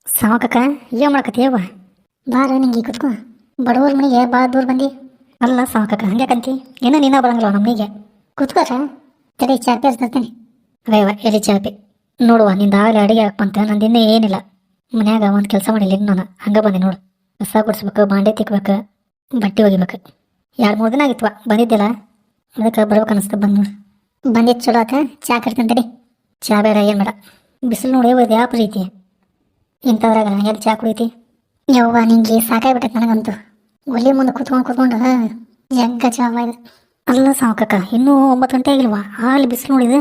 ಸಾವಕಕ್ಕ ಏನು ಮಾಡಕತ್ತೀಯವ್ವ? ಬಾರ ನಿಂಗೆ ಕುತ್ಕೋ. ಬಡವ್ರ ಮನೆಗೆ ಭಾಳ ದೂರ ಬಂದಿ. ಅಲ್ಲ ಸಾವಕಕ್ಕ ಹಂಗ್ಯಾಕಂತಿ? ಏನೋ ನೀನ ಬರಂಗಿಲ್ಲ ನಮ್ಮ ಮನೆಗೆ. ಕುತ್ಕೋರ ತಡಿ ಚಾಪೆ ತರ್ತೇನೆ. ಅಯ್ಯವ್ವ ಎಲ್ಲಿ ಚಾಪೆ ನೋಡುವ, ನಿಂದ ಆಗಲೇ ಅಡುಗೆ ಹಾಕ್ಬಂತ ನಂದಿನ್ನೇ ಏನಿಲ್ಲ. ಮನ್ಯಾಗ ಒಂದು ಕೆಲಸ ಮಾಡಿಲ್ಲ ನಾನು ಹಂಗೆ ಬಂದೆ ನೋಡು. ಕಸ ಗುಡಿಸ್ಬೇಕು, ಬಾಂಡೆ ತಿಕ್ಬೇಕು, ಬಟ್ಟೆ ಒಗಿಬೇಕು. 2-3 ದಿನ ಆಗಿತ್ವ ಬಂದಿದ್ದಿಲ್ಲ, ಅದಕ್ಕೆ ಬರ್ಬೇಕು ಅನಿಸ್ತು ಬಂದು ನೋಡು. ಬಂದಿದ್ದು ಚಲೋ ಆತ. ಚಾ ಕಟ್ತೇನೆ ತಡಿ. ಚಾ ಬೇಡ ಏನು ಬೇಡ, ಬಿಸಿಲು ನೋಡಿ ಒಯ್ದು ಯಾವ ಪ್ರೀತಿ ಇಂಥದ್ರಾಗ ಎಲ್ಲಿ ಚಾ ಕುಡಿತಿ? ಯವ್ವ ನಿಂಗೆ ಸಾಕಾಗ್ಬಿಟ್ಟೈತೆ ನನಗಂತೂ. ಒಲಿ ಮುಂದೆ ಕುತ್ಕೊಂಡು ಜಗ್ಗ ಚಾ ಇದು. ಅಲ್ಲ ಸಾವಕಕ್ಕ ಇನ್ನೂ 9 ಗಂಟೆ ಆಗಿಲ್ವಾ? ಅಲ್ಲಿ ಬಿಸಿಲು ನೋಡಿದೆ.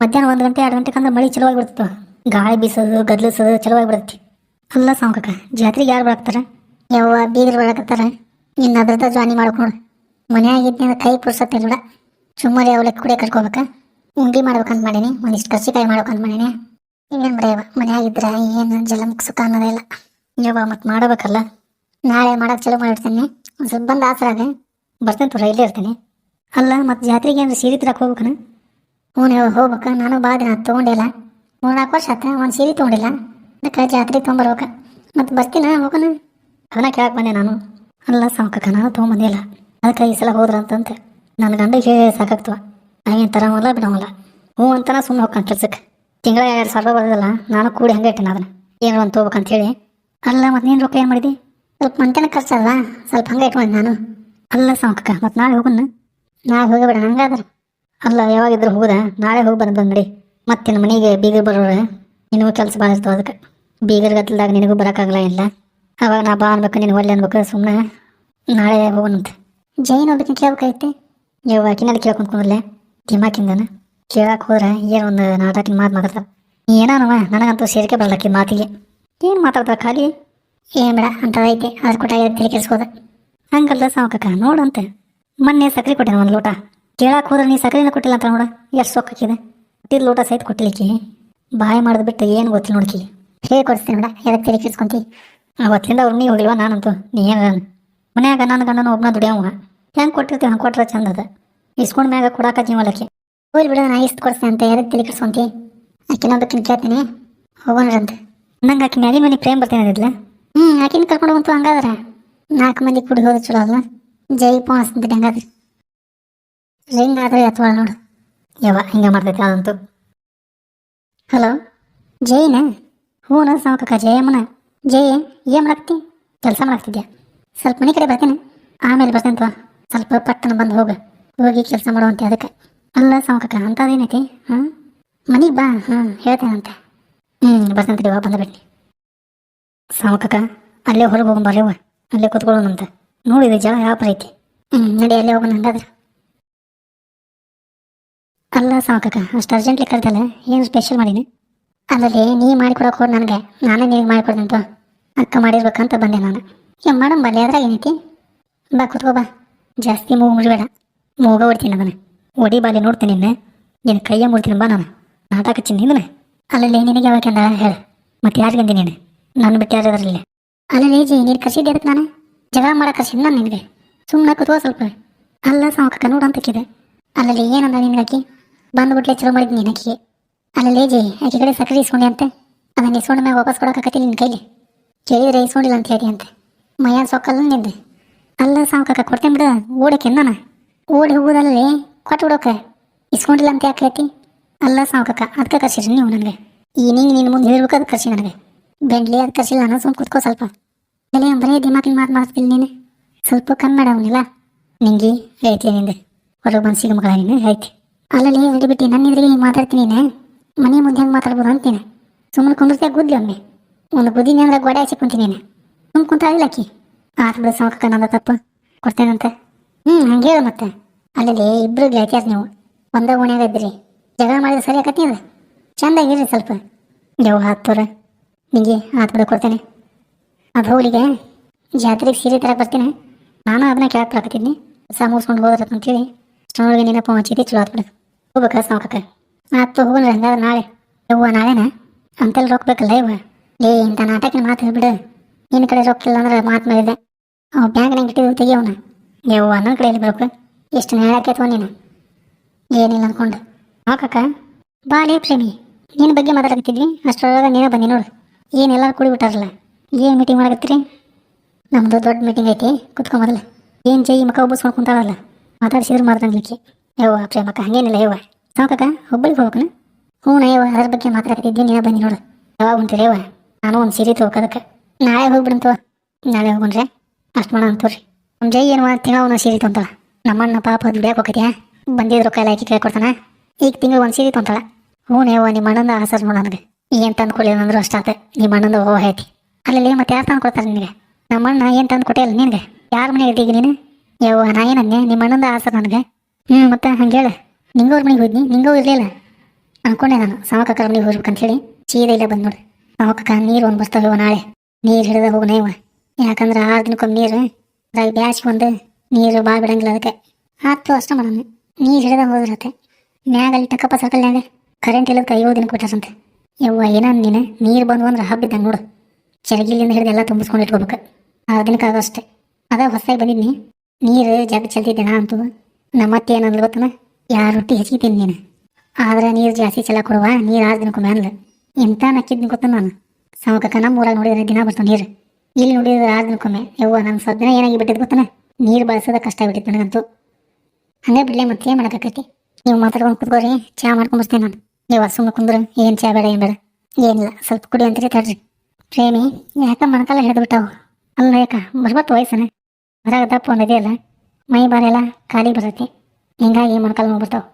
ಮಧ್ಯಾಹ್ನ 1 ಗಂಟೆ 2 ಗಂಟೆಗೆ ಅಂದ್ರೆ ಮಳೆ ಚಲೋವಾಗಿ ಬಿಡ್ತಿತ್ತು. ಗಾಳಿ ಬೀಸೋದು ಗದ್ಲಿಸೋದು ಚಲೋವಾಗಿ ಬಿಡ್ತಿ. ಅಲ್ಲ ಸಾವಕಕ್ಕ ಜಾತ್ರೆಗೆ ಯಾರು ಬರಾಕ್ತಾರ? ಯವ್ವ ಬೀಗರು ಬರಾಕತ್ತಾರ. ಇನ್ನು ಅದ್ರದ್ದು ಜಾನಿ ಮಾಡ್ಬೇಕು ನೋಡು. ಮನೆಯಾಗಿದ್ನಿ ಅಂದ್ರೆ ಕೈ ಪುರ್ಸತ್ತಿಲ್ಲ ಬಿಡ. ಸುಮ್ಮನೆ ಅವಲಕ್ಕಿ ಕುಡಿಯೋ ಕರ್ಕೋಬೇಕ. ಉಂಡಿ ಮಾಡ್ಬೇಕಂತ ಮಾಡೀನಿ, ಒಂದಿಷ್ಟು ಕರ್ಸಿಕಾಯಿ ಮಾಡ್ಬೇಕಂತ ಮಾಡೀನಿ. ಏನು ಬಿಡಯವ ಮನೆಯಾಗಿದ್ರೆ ಏನು ಜಲ ಮುಗಿಸೋಕೆ ಅನ್ನೋದೇ ಇಲ್ಲ. ಯವ್ವ ಮತ್ತೆ ಮಾಡಬೇಕಲ್ಲ. ನಾಳೆ ಮಾಡೋಕೆ ಚಲೋ ಮಾಡಿರ್ತೀನಿ. ಒಂದು ಸ್ವಲ್ಪ ಬಂದು ಆಸರಾಗ ಬರ್ತೇನೆ ತೋರ, ಇಲ್ಲೇ ಇರ್ತೀನಿ. ಅಲ್ಲ ಮತ್ತು ಜಾತ್ರೆಗೆ ಏನಾರು ಸೀರೆ ತರಕ್ಕೆ ಹೋಗ್ಬೇಕನ? ಹ್ಞೂ ಯವ್ವ ಹೋಗ್ಬೇಕ. ನಾನು ಭಾಳ ದಿನ ತೊಗೊಂಡಿಲ್ಲ, 3-4 ವರ್ಷ ಆತ ಒಂದು ಸೀರೆ ತೊಗೊಂಡಿಲ್ಲ. ಅದಕ್ಕೆ ಜಾತ್ರೆಗೆ ತೊಗೊಂಬರ್ಬೇಕ. ಮತ್ತು ಬರ್ತೀನ ಹೋಗೋಣ. ಅದನ್ನ ಕೇಳಕ್ಕೆ ಬಂದೆ ನಾನು. ಅಲ್ಲ ಸಾವಕಕ್ಕ ನಾನು ತೊಗೊಂಬಂದಿಲ್ಲ, ಅದಕ್ಕೆ ಈ ಸಲ ಹೋದ್ರ ಅಂತಂತೆ. ನನ್ನ ಗಂಡಿಗೆ ಸಾಕಾಗ್ತವ. ಏನು ತರಮಲ್ಲ ಬಿಡಮಲ್ಲ. ಹ್ಞೂ ಅಂತಾನ ಸುಮ್ಮನೆ ಹೋಗ್ಕೊಂಡು ಕೆಲ್ಸಕ್ಕೆ. ತಿಂಗಳ 2,000 ರೂಪಾಯಿ ಬರೋದಿಲ್ಲ. ನಾನು ಕೂಡಿ ಹಂಗೆ ಇಟ್ಟೇನೆ ಅದನ್ನು, ಏನು ಒಂದು ತೊಗೋಬೇಕಂತ ಹೇಳಿ. ಅಲ್ಲ ಮತ್ತು ನೀನು ರೊಕ್ಕ ಏನು ಮಾಡಿದಿ? ಸ್ವಲ್ಪ ಮಂಟೆನ ಖರ್ಚಲ್ವಾ, ಸ್ವಲ್ಪ ಹಂಗೆ ಇಟ್ಕೊಂಡೆ ನಾನು. ಅಲ್ಲ ಸಾವಕಕ್ಕ ಮತ್ತು ನಾಳೆ ಹೋಗೋಣ. ನಾಳೆ ಹೋಗಿಬೇಡ ಹಂಗಾದ್ರೆ. ಅಲ್ಲ ಯಾವಾಗಿದ್ರು ಹೋಗುದ, ನಾಳೆ ಹೋಗಿ ಬಂದು ನಡಿ. ಮತ್ತಿನ್ನು ಮನೆಗೆ ಬೀಗರು ಬರೋರು, ನಿನಗೂ ಕೆಲಸ ಭಾಳ ಇರ್ತವೆ. ಅದಕ್ಕೆ ಬೀಗರ ಗದ್ದಲ್ದಾಗ ನಿನಗೂ ಬರೋಕ್ಕಾಗಲ್ಲ ಇಲ್ಲ. ಅವಾಗ ನಾ ಬಾ ಅನ್ಬೇಕು, ನೀನು ಒಳ್ಳೆ ಅನ್ಬೇಕು. ಸುಮ್ಮನೆ ನಾಳೆ ಹೋಗೋಣಂತೆ. ಜೈನ್ ಒಬ್ಬಕ್ಕೆ ಕೇಳ್ಬೇಕಾಯ್ತೆ. ಯವ್ವ ಆಕಿನಲ್ಲಿ ಕೇಳ್ಕೊಂಡು ಕುಂದ್ರಲೆ ಕಿಮ್ಮಾಕಿಂದನ ಕೇಳಕ್ಕೆ ಹೋದ್ರೆ ಏನು ಒಂದು ನಾಟಕಿನ ಮಾತಾಡ್ತಾರೆ. ಏನಾನವ ನನಗಂತೂ ಸೇರಿಕೆ ಬರಲಕ್ಕಿ ಮಾತಿಗೆ. ಏನು ಮಾತಾಡ್ತಾರೆ ಖಾಲಿ? ಏನು ಬೇಡ ಅಂತದೈತೆ, ಅದ್ರ ಕೊಟ್ಟಾಗ ತಲೆ ಕೆಲ್ಸ್ಕೋದ. ಹಂಗಲ್ಲ ಸಾವಕಕ್ಕ ನೋಡಂತೆ. ಮೊನ್ನೆ ಸಕ್ಕರೆ ಕೊಟ್ಟೇನೆ 1 ಲೋಟ. ಕೇಳಕ್ಕೆ ಹೋದ್ರೆ ನೀ ಸಕ್ಕರೆನ ಕೊಟ್ಟಿಲ್ಲ ಅಂತ ನೋಡ. ಎಷ್ಟು ಸೊಕ್ಕಾಕಿದೆ. ಕೊಟ್ಟಿದ್ದು ಲೋಟ ಸಹಿತ ಕೊಟ್ಟಿಲಿಕ್ಕಿ. ಬಾಯಿ ಮಾಡೋದು ಬಿಟ್ಟು ಏನು ಗೊತ್ತಿಲ್ಲ ನೋಡ್ಕಿ. ಹೇಗೆ ಕೊಡಿಸ್ತೀನಿ ಬೇಡ, ಎದಕ್ಕೆ ತಲೆ ಕೆಲ್ಸ್ಕೊಂತಿ? ಅವತ್ತಿಂದ ಅವ್ರು ನೀ ಹೋಗಿಲ್ವ ನಾನಂತೂ. ನೀ ಏನು ಮನ್ಯಾಗ ನನ್ನ ಗಂಡನ ಒಬ್ಬನ ದುಡಿಯವ. ಹೆಂಗೆ ಕೊಟ್ಟಿರ್ತೀವಿ ಹಂಗೆ ಕೊಟ್ರೆ ಚಂದ ಅದ. ಇಸ್ಕೊಂಡ್ ಮ್ಯಾಗ ಕೊಡಾಕ ಜೀವಲಕ್ಕಿ ಹೋಗಿ ಬಿಡ. ನಾ ಇಷ್ಟು ಕೊಡ್ತೀನಿ ಅಂತ ಯಾರಿಗೆ ತಲೆ ಕೆಡ್ಸ್ಕೊಂತಿ? ಆಕಿನೊಬ್ಬಕಿನ ಕೇಳ್ತೀನಿ ಹೋಗೋಣ್ರಂತ. ನಂಗೆ ಆಕಿ ಮ್ಯಾಗಿನ ಮನೆ ಪ್ರೇಮ್ ಬರ್ತೀನಿ ಅಂದಿದ್ಲ. ಆಕಿನ ಕರ್ಕೊಂಡು ಹೋಗಂತು. ಹಂಗಾದ್ರೆ 4 ಮಂದಿ ಕುಡಿ ಹೋದ್ರೆ ಚಲೋ ಅಲ್ಲ. ಜೈ ಫೋನ್ ಹಚ್ತಂತೀನಿ ಹಂಗಾದ್ರೆ. ರಿಂಗ್ ಆದ್ರೆ ಎತ್ತುವಳ ನೋಡು. ಯವ್ವ ಹಿಂಗೆ ಮಾಡ್ತೈತೆ ಅದಂತೂ. ಹಲೋ ಜೈನ? ಹ್ಞೂ ಸಾವಕಕ್ಕ ಜಯಮ್ಮನ. ಜಯ ಏನು ಮಾಡಾಕ್ತಿ? ಕೆಲಸ ಮಾಡಾಕ್ತಿದ್ಯಾ? ಸ್ವಲ್ಪ ಮನೆ ಕಡೆ ಬರ್ತೀನಿ, ಆಮೇಲೆ ಬರ್ತೇನೆ ತೋ. ಸ್ವಲ್ಪ ಪಟ್ಟಣ ಬಂದು ಹೋಗಿ ಕೆಲಸ ಮಾಡುವಂತೆ. ಅದಕ್ಕೆ ಅಲ್ಲ ಸಾವಕಕ್ಕ ಅಂಥದ್ದೇನೈತಿ? ಮನೆಗೆ ಬಾ. ಹೇಳ್ತೇನಂತೆ. ಬರ್ತಂತ ರೀ, ಬಂದ ಬಿಡ್ನಿ. ಸಾವಕಕ್ಕ ಅಲ್ಲೇ ಹೊರಗೆ ಹೋಗೊಂಬರ್ರಿವ, ಅಲ್ಲೇ ಕೂತ್ಕೊಳ್ಳೋಣಂತ. ನೋಡಿದೆ ಜಾಗ ಯಾವ ಐತಿ. ನಡಿ ಅಲ್ಲೇ ಹೋಗೋಣ ಹಂಗಾದ್ರೆ. ಅಲ್ಲ ಸಾವಕಕ್ಕ ಅಷ್ಟು ಅರ್ಜೆಂಟ್ಲಿ ಕರೆದಲ್ಲ, ಏನು ಸ್ಪೆಷಲ್ ಮಾಡೀನಿ? ಅಲ್ಲಲ್ಲಿ ನೀ ಮಾಡಿಕೊಡೋಕೆ ಹೋಗಿ ನನಗೆ, ನಾನೇ ನಿನಗೆ ಮಾಡಿಕೊಡ್ತೇನೆ. ಅಕ್ಕ ಮಾಡಿರ್ಬೇಕಂತ ಬಂದೆ ನಾನು. ಮೇಡಮ್ ಬಲ್ಲಿ ಅದ್ರಾಗ ಏನೈತಿ? ಬಾ ಕೂತ್ಕೋ ಬಾ. ಜಾಸ್ತಿ ಮೂಗು ಮುರಿಬೇಡ, ಮೂಗ ಹೊಡ್ತೀನಿ ಅದನ್ನು. ಒಡಿ ಬಾಲಿ ನೋಡ್ತೀನಿ ನಿನ್ನ ಕೈಯ ಮುಡ್ತೀನಿ ಬಾ. ನಾನು ನಾಟಕ ಹಚ್ಚಿನಿ ಇದನ್ನ. ಅಲ್ಲಲ್ಲಿ ನಿನಗೆ ಯಾವಾಗಂದ ಹೇಳು. ಮತ್ತೆ ಯಾರಿಗಂದಿ ನೀನು? ನಾನು ಬಿಟ್ಟು ಯಾರದ್ರಲ್ಲಿ? ಅಲ್ಲಲ್ಲಿ ಜಿ ನೀನು ಕರ್ಸಿದ್ದೆ ಅದಕ್ಕೆ ನಾನು ಜಗಳ ಮಾಡಕ್ಕೆ ಕರ್ಸಿದ್ದು ನಾನು ನಿನಗೆ. ಸುಮ್ಮನೆ ಕೂತ್ಕೋ ಸ್ವಲ್ಪ. ಅಲ್ಲ ಸಾವಕಕ್ಕ ನೋಡು ಅಂತಕ್ಕಿದೆ. ಅಲ್ಲಲ್ಲಿ ಏನಂದ ನಿನಗಾಕಿ? ಬಂದುಬಿಟ್ಲೆ ಚಲೋ ಮಾಡಿದ್ನಿ ನೀನು ಆಕಿಗೆ. ಅಲ್ಲಲ್ಲಿ ಜಿ ಆಕೆ ಕಡೆ ಸಕ್ಕರೆ ಇಸ್ಕೊಂಡೆ ಅಂತೆ. ಅದನ್ನು ಇಸ್ಕೊಂಡ ಮ್ಯಾಗ ವಾಪಸ್ ಕೊಡೋಕತ್ತಿ ನಿನ್ನ ಕೈಲಿ. ಕೇಳಿದ್ರೆ ಇಸ್ಕೊಂಡಿಲ್ಲ ಅಂತ ಹೇಳಿ ಅಂತೆ. ಮೈಯಾನ ಸೊಕ್ಕಲ್ಲ ನಿಂದು. ಅಲ್ಲ ಸಾವಕಕ್ಕ ಕೊಡ್ತೇನೆ ಬಿಡು. ಓಡಕ್ಕೆ ನಾನು ಓಡಿ ಹೋಗೋದಲ್ಲೇ ಕೊಟ್ಟು ಬಿಡೋಕೆ. ಇಸ್ಕೊಂಡಿಲ್ಲ ಅಂತ ಯಾಕೆ ಹೇಳ್ತಿ? ಅಲ್ಲ ಸಾವಕಕ್ಕ ಅದಕ್ಕೆ ಕರ್ಸಿರಿ ನೀವು ನನಗೆ. ಈ ನಿನ್ನ ಮುಂದೆ ಹೇಳ್ಬೇಕು, ಅದಕ್ಕೆ ಕರ್ಸಿ ನನಗೆ. ಬೆಂಡ್ಲಿ ಅದು ಕರ್ಸಿಲ್ಲ ನಾನು. ಸುಮ್ಮನೆ ಕೂತ್ಕೋ ಸ್ವಲ್ಪ. ಎಲೆ ಬರೀ ದಿಮಾಕಿನ ಮಾಡ್ತಿಲ್ಲ ನೀನು. ಸ್ವಲ್ಪ ಕನ್ನಡ ಅವನಿಲ್ಲ ನಿಂಗೆ ಹೇಳ್ತಿ ನಿಂದೆ. ಹೊರಗೆ ಬಂದು ಸಿಗ ಮಗಳ ನೀನು ಹೇಳ್ತಿ. ಅಲ್ಲಲ್ಲಿ ಹಿಡಿಬಿಟ್ಟು ನನ್ನ ಎದುರಿಗೆ ಹಿಂಗೆ ಮಾತಾಡ್ತೀನಿ. ನೀನು ಮನೆ ಮುಂದೆ ಹೆಂಗೆ ಮಾತಾಡ್ಬೋದು ಅಂತೀನಿ. ಸುಮ್ಮನೆ ಕುಂದಿರ್ತೀಯ ಗುದ್ಲಿ ಒಮ್ಮೆ. ಒಂದು ಗುದ್ದಿನಿ ಅಂದ್ರೆ ಗೋಡೆ ಹಚ್ಚಿ ಕುಂತೀನಿ ನೀನು. ಸುಮ್ಮನೆ ಕುಂತಾಳಿಲ್ಲ ಆಕಿ. ಆತು ಬಿಡು ಸಾವಕಕ್ಕ, ನಂದ ತಪ್ಪು. ಕೊಡ್ತೇನಂತೆ. ಹಂಗೆ ಹೇಳು ಮತ್ತೆ. ಅಲ್ಲಲ್ಲಿ ಇಬ್ಬರು ಗೆಳತಿಯಾರ ನೀವು, ಒಂದೇ ಓಣ್ಯಾಗ ಇದ್ದಿರಿ. ಜಗಳ ಮಾಡಿದ್ರೆ ಸರಿ ಆಕತಿ ಅದು. ಚೆಂದಾಗಿರ್ರಿ ಸ್ವಲ್ಪ. ಯವ್ವ ಹತ್ತೋರ ನಿಂಗೆ ಆತು ಬಿಡು, ಕೊಡ್ತೇನೆ. ಅದು ಹೋಗ್ಲಿಗೆ ಜಾತ್ರೆಗೆ ಸೀರೆ ತರಕ್ಕೆ ಬರ್ತೀನಿ. ನಾನು ಅದನ್ನ ಕೇಳಕ್ಕೆ ಬರಾಕತ್ತಿದ್ನಿ. ಮುಗಿಸ್ಕೊಂಡು ಹೋದ್ರ ಅಂತೇಳಿ ಅಷ್ಟೊಳಗೆ ನೀನು ಫೋನ್ ಹಚ್ಚಿದ್ದೆ. ಚಲೋ ಆತು ಬಿಡು. ಹೋಗ್ಬೇಕಾ ಸಾವಕಕ್ಕ? ಆತು ಹೋಗೋಣ ಹಂಗಾದ್ರೆ ನಾಳೆ. ಯವ್ವ ನಾಳೆನ ಅಂತೆಲ್ಲ ರೊಕ್ಕ ಬೇಕಲ್ಲ ಯವ್ವ. ಇಂಥ ನಾಟಕಿನ ಮಾತು ಹೇಳ್ಬಿಡು. ನಿನ್ನ ಕಡೆ ರೊಕ್ಕ ಇಲ್ಲ ಅಂದ್ರೆ ಮಾತು ಮಾಡಿದೆ. ಅವು ಬ್ಯಾಂಕ್ನಾಗ ಇಟ್ಟಿದ್ದು ತೆಗಿಯವನ. ಯವ್ವ ನನ್ನ ಕಡೆಯಲ್ಲಿ ಬೇಕು. ಎಷ್ಟು ನ್ಯಾಯಕ್ಕೈತವ ನೀನು. ಏನಿಲ್ಲ ಅಂದ್ಕೊಂಡು. ಸಾವಕಕ್ಕ ಬಾಲೇ ಪ್ರೇಮಿ ನಿನ್ನ ಬಗ್ಗೆ ಮಾತಾಡಕತ್ತಿದ್ವಿ. ಅಷ್ಟರೊಳಗೆ ನೀನು ಬಂದಿ ನೋಡು. ಏನೆಲ್ಲ ಕೂಡಿ ಬಿಟ್ಟಾರಲ್ಲ, ಏನು ಮೀಟಿಂಗ್ ಮಾಡಕತ್ತೀರಿ? ನಮ್ಮದು ದೊಡ್ಡ ಮೀಟಿಂಗ್ ಐತಿ, ಕುತ್ಕೊ ಮೊದಲು. ಏನು ಜೈ ಮಕ್ಕ ಒಬ್ಬಸ್ಕೊಂಡು ಕುಂತಾಳಲ್ಲ, ಮಾತಾಡ್ಸಿದ್ರು ಮಾಡ್ದಂಗ್ಲಿಕ್ಕೆ. ಯವ್ವ ಪ್ರೇಮಕ್ಕ ಹಂಗೇನಿಲ್ಲ ಯವ್ವ. ಸಾಕಕ್ಕ ಹುಬ್ಬಳ್ಳಿಗೆ ಹೋಗ್ಬೇಕನ? ಹ್ಞೂ ಯವ್ವ, ಅದ್ರ ಬಗ್ಗೆ ಮಾತಾಡ್ತಿದ್ದೀನಿ, ನೀನು ಬನ್ನಿ ನೋಡು. ಯಾವಾಗ ಹೊಂತೀರಿ ಯವ್ವ? ನಾನು ಒಂದು ಸೀರೆ ತೊಗೊಳಕ್ಕೆ ನಾಳೆ ಹೋಗ್ಬಿಡಂತವ. ನಾಳೆ ಹೋಗ್ಬನ್ರಿ, ಅಷ್ಟು ಮಾಡೋಣ ಅಂತವ್ರಿ. ನಮ್ಮ ಜೈ ಏನು ತಿಂಗಳ ಒಂದು ಸೀರೆ ತೊಗೊಂತಾಳ. ನಮ್ಮಣ್ಣ ಪಾಪ ಅದು ಬಿಡಕ್ಕೆ ಹೋಗತ್ಯಾ, ಬಂದಿದ್ರು ಕೈಲಿ ಹಾಕಿ ಕೈ ಕೊಡ್ತಾನ. ಈಗ ತಿಂಗಳು ಒಂದು ಸೀರೆ ತೊಗೊಂತಾಳ. ಹ್ಞೂ ಯವ್ವ, ನಿಮ್ಮ ಅಣ್ಣಂದ ಆಸರ್ ನೋಡ ನನಗೆ. ಏನು ತಂದು ಕೊಡಲಿಲ್ಲ ಅಂದ್ರು ಅಷ್ಟಾತ. ನಿಮ್ಮ ಅಣ್ಣಂದು ಓ ಐತಿ. ಅಲ್ಲಿ ಮತ್ತೆ ಯಾರು ತಂದು ಕೊಡ್ತಾರೆ ನಿನಗೆ? ನಮ್ಮಣ್ಣ ಏನು ತಂದು ಕೊಟ್ಟಿಲ್ಲ ನಿನಗೆ. ಯಾರ ಮನೆಗೆ ಇದ್ದೀಗ ನೀನು? ಯವ್ವ ನಾ ಏನನ್ನೆ, ನಿಮ್ಮ ಅಣ್ಣಂದ ಆಸರ್ ನನಗೆ. ಮತ್ತೆ ಹಂಗೆ ಹೇಳ. ನಿಂಗವ್ರ ಮನೆಗೆ ಹೋದ್ನಿ, ನಿಂಗೂ ಇರಲಿಲ್ಲ ಅನ್ಕೊಂಡೆ ನಾನು. ಸಾವಕಕ್ಕ ಮನೆಗೆ ಹೋಗ್ಬೇಕಂತ ಹೇಳಿ ಸೀದಾ ಇಲ್ಲ ಬಂದು ನೋಡಿ. ಸಾವಕಕ್ಕ ನೀರು ಒಂದು ಬರ್ತಾವ ನಾಳೆ. ನೀರು ಹಿಡಿದ ಹೋಗೋಣ ಯವ್ವ. ಯಾಕಂದ್ರೆ 6 ದಿನಕ್ಕೊಮ್ಮೆ ನೀರು, ಅದ್ರಾಗ ಬ್ಯಾಸಿಗೆ ಒಂದು ನೀರು ಭಾಳ ಬಿಡಂಗಿಲ್ಲ. ಅದಕ್ಕೆ ಆತು ಅಷ್ಟ ಮಾಡೋಣ. ನೀರು ಹಿಡಿದ ಹೋದ್ರತ್ತೆ. ಮ್ಯಾಗ ಅಲ್ಲಿ ಟಕ್ಕಪ್ಪ ಸರ್ಕಲ್ನ್ಯಾಗ ಕರೆಂಟ್ ಇಲ್ಲದಕ್ಕೆ 5 ದಿನಕ್ಕೆ ಕೊಟ್ಟಾರಂತೆ. ಯವ್ವ ಏನ ನೀನು, ನೀರು ಬಂದು ಅಂದ್ರೆ ಹಬ್ಬಿದ್ದಂಗೆ ನೋಡು. ಚರಗಿಲಿಂದ ಹಿಡಿದು ಎಲ್ಲ ತುಂಬಿಸ್ಕೊಂಡು ಇಟ್ಕೋಬೇಕು. 6 ದಿನಕ್ಕಾಗೋ ಅಷ್ಟೇ. ಅದ ಹೊಸದಾಗಿ ಬಂದಿದ್ನಿ, ನೀರು ಜಗ್ ಚೆಲ್ತಿದ್ದೆ ನಾ ಅಂತೂ. ನಮ್ಮತ್ತೆ ಏನಂದ್ರೆ ಗೊತ್ತನ, ಯಾರು ರೊಟ್ಟಿ ಹೆಚ್ಚಿತೀನಿ ನೀನು, ಆದ್ರೆ ನೀರು ಜಾಸ್ತಿ ಚೆಲ್ಲ ಕೊಡುವ. ನೀರು 6 ದಿನಕ್ಕೊಮ್ಮೆ ಅನ್ಲ. ಎಂತ ನಕ್ಕಿದ್ನಿ ಗೊತ್ತ ನಾನು. ಸಾವಕಕ್ಕ ನಮ್ಮ ಊರಾಗ ನೋಡಿದ್ರೆ ದಿನ ಬರ್ತಾವ ನೀರು, ಇಲ್ಲಿ ನೋಡಿದ್ರೆ 6 ದಿನಕ್ಕೊಮ್ಮೆ. ಯವ್ವ ನನ್ನ ಸದ್ದಿನ ಏನಾಗಿ ಬಿಟ್ಟಿದ್ದು ಗೊತ್ತನ, ನೀರು ಬಳಸೋದ ಕಷ್ಟ ಆಗ್ಬಿಟ್ಟಿತ್ತು ನನಗಂತೂ. ಹಂಗೆ ಬಿಡ್ಲೆ ಮತ್ತೆ ಏನು ಮಾಡೋಕ್ಕಾಕೈತಿ. ನೀವು ಮಾತಾಡ್ಕೊಂಡು ಕುತ್ಕೋರಿ, ಚಾ ಮಾಡ್ಕೊಂಬರ್ತೇನೆ ನಾನು. ಯವ್ವ ಸುಮ್ಮನೆ ಕುಂದ್ರೆ ಏನು ಚಾ ಬೇಡ ಏನು ಬೇಡ ಏನಿಲ್ಲ, ಸ್ವಲ್ಪ ಕುಡಿ ಅಂತೀರಿ ತಡ್ರಿ. ಪ್ರೇಮಿ ಯಾಕ ಮಣಕಾಲ ಹಿಡಿದು ಬಿಟ್ಟಾವು. ಅಲ್ಲ ಯಾಕ ಬರ್ಬತ್ತು ವಯಸ್ಸನ, ಹೊರಗೆ ದಪ್ಪ ಒಂದಿದೆಯಲ್ಲ, ಮೈ ಬಾರೆಲ್ಲ ಖಾಲಿ ಬರ್ತೈತಿ, ಹಿಂಗಾಗಿ ಮೊಣಕಾಲು ನೋವು ಬರ್ತಾವೆ.